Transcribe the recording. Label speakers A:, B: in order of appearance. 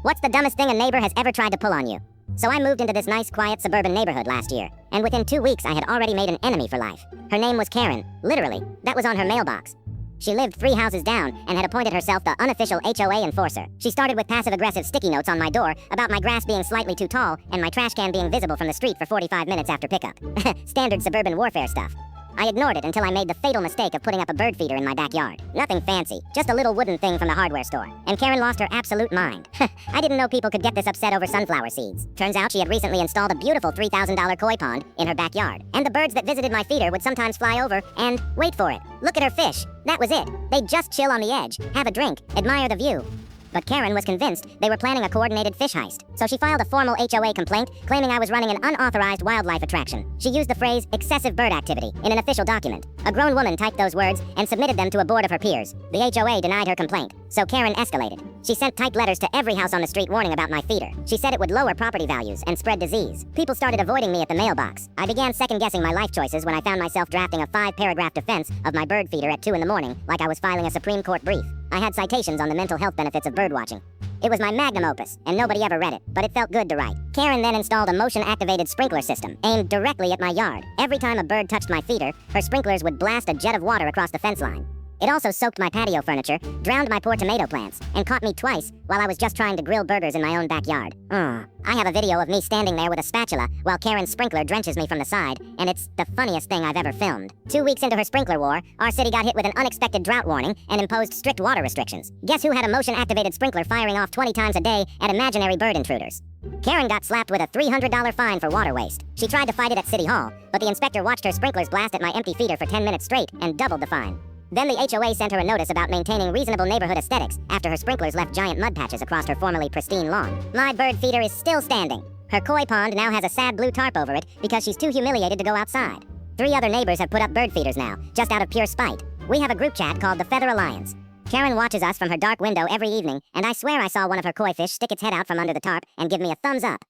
A: What's the dumbest thing a neighbor has ever tried to pull on you? So I moved into this nice, quiet suburban neighborhood last year, and within 2 weeks I had already made an enemy for life. Her name was Karen, literally. That was on her mailbox. She lived 3 houses down and had appointed herself the unofficial HOA enforcer. She started with passive-aggressive sticky notes on my door about my grass being slightly too tall and my trash can being visible from the street for 45 minutes after pickup. Standard suburban warfare stuff. I ignored it until I made the fatal mistake of putting up a bird feeder in my backyard. Nothing fancy, just a little wooden thing from the hardware store. And Karen lost her absolute mind. I didn't know people could get this upset over sunflower seeds. Turns out she had recently installed a beautiful $3,000 koi pond in her backyard. And the birds that visited my feeder would sometimes fly over and, wait for it, look at her fish. That was it. They'd just chill on the edge, have a drink, admire the view. But Karen was convinced they were planning a coordinated fish heist, so she filed a formal HOA complaint claiming I was running an unauthorized wildlife attraction. She used the phrase excessive bird activity in an official document. A grown woman typed those words and submitted them to a board of her peers. The HOA denied her complaint, so Karen escalated. She sent typed letters to every house on the street warning about my feeder. She said it would lower property values and spread disease. People started avoiding me at the mailbox. I began second-guessing my life choices when I found myself drafting a 5-paragraph defense of my bird feeder at 2 in the morning, like I was filing a Supreme Court brief. I had citations on the mental health benefits of birdwatching. It was my magnum opus, and nobody ever read it, but it felt good to write. Karen then installed a motion-activated sprinkler system aimed directly at my yard. Every time a bird touched my feeder, her sprinklers would blast a jet of water across the fence line. It also soaked my patio furniture, drowned my poor tomato plants, and caught me twice while I was just trying to grill burgers in my own backyard. I have a video of me standing there with a spatula while Karen's sprinkler drenches me from the side, and it's the funniest thing I've ever filmed. 2 weeks into her sprinkler war, our city got hit with an unexpected drought warning and imposed strict water restrictions. Guess who had a motion-activated sprinkler firing off 20 times a day at imaginary bird intruders? Karen got slapped with a $300 fine for water waste. She tried to fight it at City Hall, but the inspector watched her sprinklers blast at my empty feeder for 10 minutes straight and doubled the fine. Then the HOA sent her a notice about maintaining reasonable neighborhood aesthetics after her sprinklers left giant mud patches across her formerly pristine lawn. My bird feeder is still standing. Her koi pond now has a sad blue tarp over it because she's too humiliated to go outside. 3 other neighbors have put up bird feeders now, just out of pure spite. We have a group chat called the Feather Alliance. Karen watches us from her dark window every evening, and I swear I saw one of her koi fish stick its head out from under the tarp and give me a thumbs up.